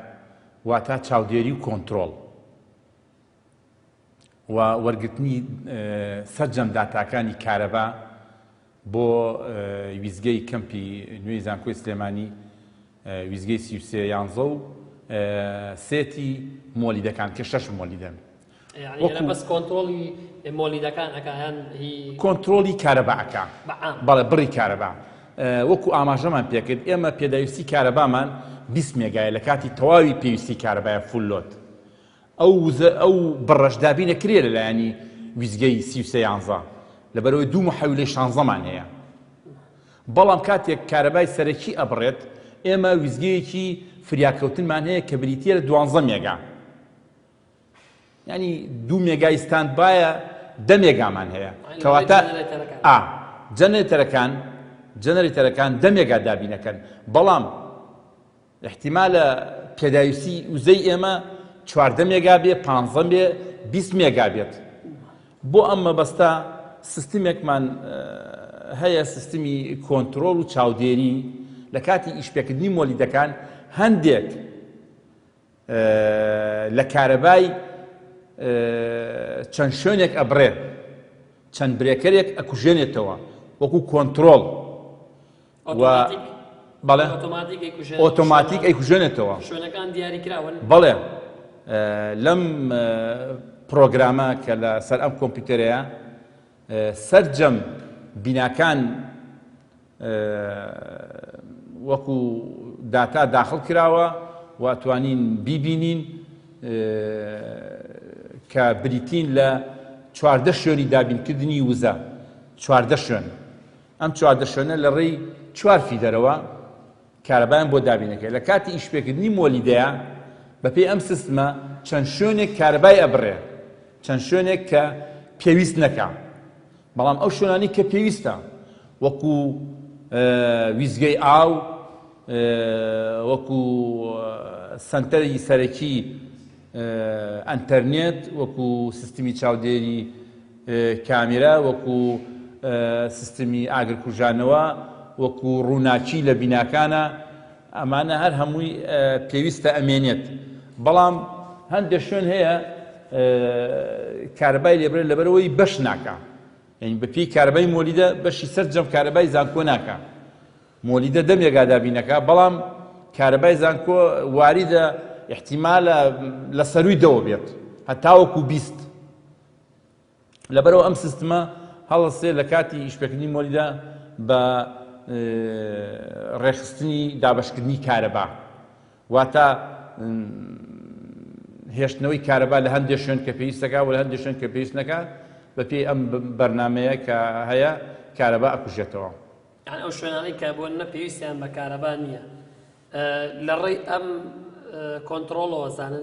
واتە چاودێری و کۆنتڕۆڵ و وەرگرتنی سەرجەم داتاکانی کارەبا بۆ ویزگەی کەمپی نوێی زانکۆی سلێمانی ویزگەی 3311 و سێتی مۆلیدەکان کە 6 مۆلیدەن بەس کۆنتڕۆڵی مۆلیدەکان ئەکایان کۆنتڕۆڵی کارەباکە بەڵێ بڕی کارەبا وەکو ئاماژەمان پێکرد ئێمە پێداویستی کارەبامان 20 مێگایە لە کاتی تەواوی پێویستی کارەبایە فولۆت ئەو بڕەشدابی نەکرێ لەلایەنی ویزگەی 3311 لەبەرەوەی دوو محەویلەی 16مان هەیە بەڵام کاتێک کارەبای سەرەکی ئەبڕێت ئێمە ویزگەیەکی فریاکەوتنمان هەیە کە بریتیە لە 12 مێگا ینی 2 مێگای ستاندبایە 10 مێگامان هەیە کەواتە جەنەرێتەرەکان 10 مێگا دابینەکەن بەڵام احتیمالە پێداویستی وزەی ئێمە 14 مێگا بێ 15 بێ 20 مێگا بێت بۆ ئەم مەبەستە سیستمێکمان هەیە سیستمی کۆنتڕۆڵ و چاودێری لە کاتی ئیشپێکردنی مۆلیدەکان هەندێک لە کارەبای چەند شوێنێک ئەبڕێ چەند برێکەرێک ئەکوژێنێتەوە وەکو کۆنتترۆل بەڵێ ئۆتۆماتیک ئەیکوژێنێتەوە شوێنەکان دیاریکراون بەڵێ لەم پرۆگرامە کە لە سەر ئەم کۆمپیوتەرەیە سەرجەم بیناکان وەکو داتا داخل کراوە واتوانین بیبینین کە بریتین لە 14 شوێنی دابینکردنی وزە 14 شوێن ئەم 14 شوێنە لە ڕێی 4 فیدەرەوە کارەبایان بۆ دابینەکەی لە کاتی ئیشپێکردنی مۆلیدەیە بەپێی ئەم سیستمە چەند شوێنێک کارەبای ئەبڕێ چەند شوێنێک کە پێویست نەکە بەڵام ئەو شوێنانی کە پێویستە وەکو ویزگەی ئاو وەکو سنتەری سەرەکی ئەنتەرنێت وەکو سیستمی چاودێری کامێرە وەکو سیستمی ئاگرکوژانەوە وەکو ڕووناچی لە بیناکانە ئەمانە هەر هەمووی پێویستە ئەمێنێت بەڵام هەندێک شوێن هەیە کارەبای لێبرێ لەبەرەوەی بەش ناکە یعنی بەپێی کارەبای مۆلیدە بەشی سەرجەم کارەبای زانکۆ ناکە مۆلیدە دەمێگا دابینەکە بەڵام کارەبای زانکۆ واریدە احتیمالە لە سەرووی دەوە بێت هەتاوەکو 20 لەبەرەوە ئەم سیستمە هەڵەسێ لە کاتی ئیشپێکردنی مۆلیدە بە ڕێخستنی دابەشکردنی کارەبا واتە هێشتنەوەی کارەبا لە هەندێک شوێن کە پێویستەکە و لە هەندێک شوێن کە پێویست نەکە بەپێی ئەم بەرنامەیە کە هەیە کارەبا ئەکوژێتەوە یعنی ئەو شوێنانەی کە بۆ نەپێویستیان بە کارەبا نییە لە ڕێی ئەم کۆنتترۆلەوە زانێ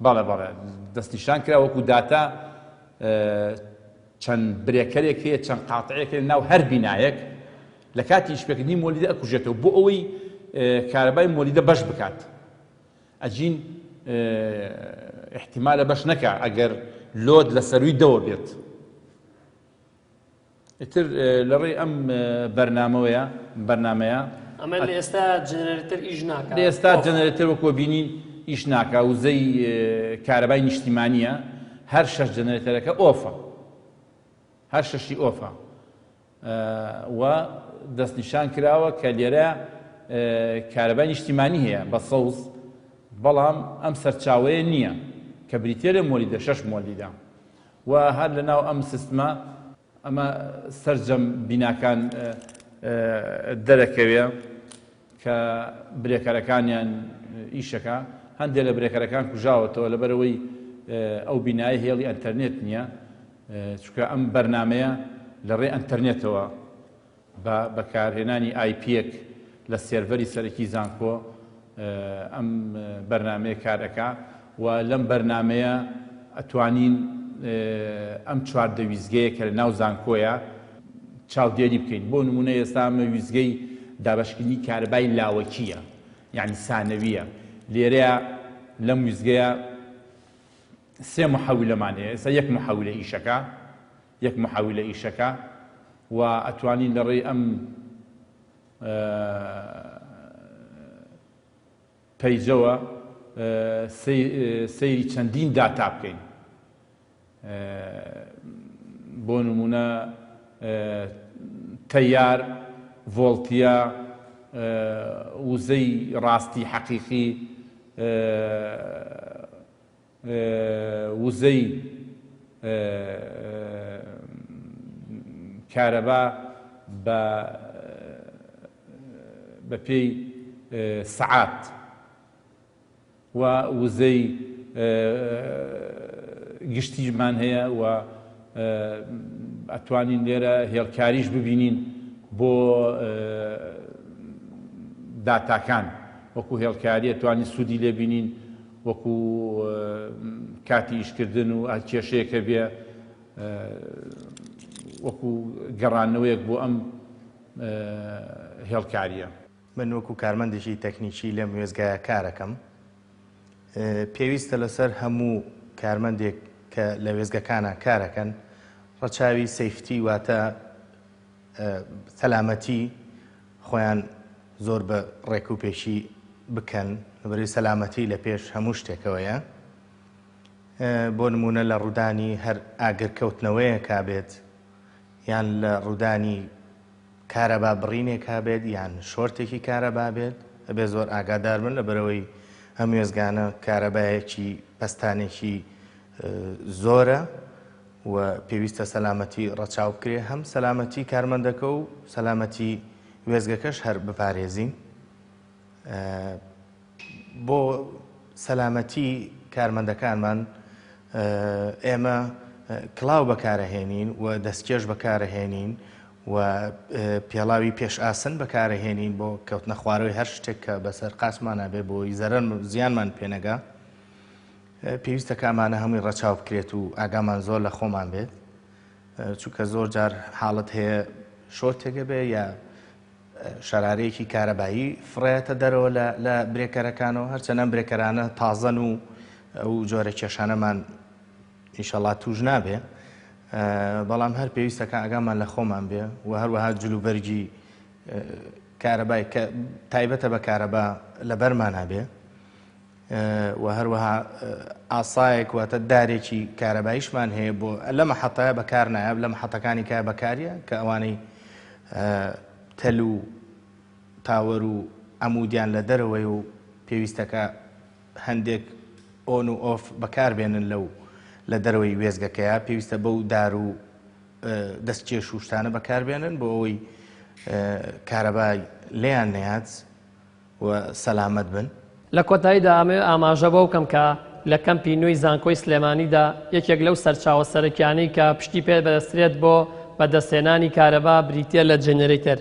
بەڵێ بەڵێ دەستنیشان کرا وەکو داتا چەند برێکەرێک هەیە چەند قاتعەیەک هەیە ناو هەر بینایەک لە کاتی ئیشپێکردنی مۆلیدە ئەکوژێتەوە بۆ ئەوەی کارەبای مۆلیدە بەش بکات ئەجین احتیمالە بەش نەکە ئەگەر لۆد لە سەرووی دەوە بێت ئیتر لە ڕێی ئەم بەرنامەیە ئەمە لە ئێستا جەنەرێتەر ئیش ناکات لە ئێستا جەنەرێتەر وەکو بینین ئیش ناکە وزەی کارەبای نیشتیمانیە هەر شەش جەنەرێتەرەکە ئۆفە هەر شەشی ئۆفە و دەستنیشان کراوە کە لێرە کارەبای نیشتیمانی هەیە بە سەوز بەڵام ئەم سەرچاوەیە نییە کە بریتێ لە مۆلیدە 6 مۆلیدە و هەر لەناو ئەم سیستمە ئەمە سەرجەم بیناکان دەرەکەوێ کە برێکەرەکانیان ئیشەکە هەندێک لە برێکەرەکان کوژاوەتەوە لەبەرەوەی ئەو بینایی هێڵی ئەنتەرنێت نییە چونکە ئەم بەرنامەیە لە ڕێ ئەنتەرنێتەوە بە بەکارهێنانی آیپیەک لە سێرڤەری سەرەکی زانکۆ ئەم بەرنامەیە کارەکە و لەم بەرنامەیە ئەتوانین ئەم چواردە ویزگەیە کە لە ناو زانکۆیە چاودێری بکەین بۆ نمونە ئێستا ئەمە ویزگەی دابەشکردنی کارەبای لاوەکیە یعنی سانەویە لێرەیە لەم ویزگەیە سێ محەولەمانەیە ئێستا یەک محەولە ئیشەکە و ئەتوانین لە ڕێی ئەم پەیجەوە سەیری چەندین داتا بکەین بۆ نمونە تەیار ڤۆڵتیە وزەی ڕاستی حەقیقی وزەی کارەبا بە پێی سەعات و وزەی گشتیمان هەیە و ئەتوانین لێرە هێڵکاریش ببینین بۆ داتاکان وەکو هێڵکاری ئەتوانین سوودی لێ بینین وەکو کاتی ئیشکردن و کێشەیەکە بێ وەکو گەڕانەوەیەک بۆ ئەم هێڵکاریە. من وەکو کارمەندێکی تەکنیکی لەم وێزگایە کارەکەم پێویستە لەسەر هەموو کارمەندێک کە لە وێزگەکانە کارەکەن ڕەچاوی سەیفتی واتە سەلامەتی خۆیان زۆر بە ڕێکوپێشی بکەن بەرەوەی سەلامەتی لە پێش هەموو شتێکەوەیە. بۆ نمونە لە ڕوودانی هەر ئاگرکەوتنەوەیە کابێت یان لە ڕوودانی کارەبا بڕینێک کابێت یان شۆرتێکی کارەبا بێت ئەبێ زۆر ئاگادار بن لە بەرەوەی هەم وێزگانە کارەبایەکی پەستانێکی زۆرە و پێویستە سەلامەتی ڕەچاو بکرێ هەم سەلامەتی کارمەندەکە و سەلامەتی وێزگەکەش هەر بپارێزین. بۆ سەلامەتی کارمەندەکانمان ئێمە کڵاو بەکارەهێنین و دەستکێش بەکارەهێنین و پێڵاوی پێش ئاسن بەکارەهێنین بۆ کەوتنە خوارەوەی هەر شتێک کە بەسەر قاسمانە بێ بۆی زەرەر زیانمان پێنەگا. پێویستە کامانە هەمووی ڕەچاو بکرێت و ئاگامان زۆر لە خۆمان بێت، چونکە زۆر جار حاڵەت هەیە شۆرتێکە بێ یا شەرارەیەکی کارەبایی فڕێتە دەرەوە لە برێکەرەکانەوە، هەرچەنە برێکەرانە تازەن و ئەو جۆرە کێشانەمان ئینشەڵا توش نابێ، بەڵام هەر پێویستەکە ئاگامان لە خۆمان بێ و هەروەها جلوبەرگی کارەبای کە تایبەتە بە کارەبا لە بەرمان هەبێ و هەروەها ئاسایەک واتە دارێکی کارەباییشمان هەیە بۆ لە مەحەتەیە بەکار نایە لە مەحەتەکانی کای بەکاریە کە ئەوانەی تەل و تاوەر و ئەمودیان لە دەرەوەی و پێویستەکە هەندێک ئۆن و ئۆف بەکاربێنن لە دەرەوەی وێزگەکەیە، پێویستە بەو دار و دەستکێش و شتانە بەکاربێنن بۆ ئەوەی کارەبای لێیان نەهات و سەلامەت بن. لە کۆتاییدا ئاماژە بۆ بکەم کە لە کەمپی نوێی زانکۆی سلێمانیدا یەکێک لەو سەرچاوە سەرەکیانەی کە پشتی پێ بەدەسترێت بۆ بەدەستهێنانی کارەبا بریتە لە جێنەرێتەر.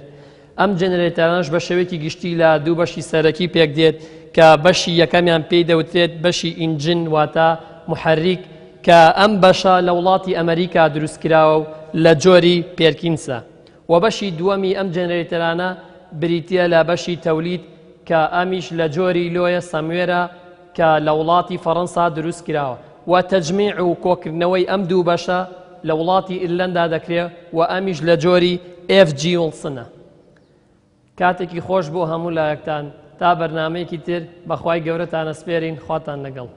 ئەم جێنەرێتەرانش بە شێوەیەکی گشتی لە دوو بەشی سەرەکی پێک دێت کە بەشی یەکەمیان پێی دەوترێت بەشی ئینجن واتە محەریک کە ئەم بەشە لە وڵاتی ئەمریکا دروستکراوە و لە جۆری پێرکینسە، و بەشی دووەمی ئەم جێنەرێتەرانە بریتە لە بەشی تەولید کە ئەمیش لە جۆری لۆیە سەموێرە کە لە وڵاتی فەڕەنسا دروست کراوە و تەجمیع و کۆکردنەوەی ئەم دوو بەشە لە وڵاتی ئیرلەندا دەکرێت و ئەمیش لە جۆری FG وڵسنە. کاتێکی خۆش بۆ هەموو لایەکتان تا بەرنامەیەکی تر بەخوای گەورەتان ئەسپێرین، خواتان لەگەڵ.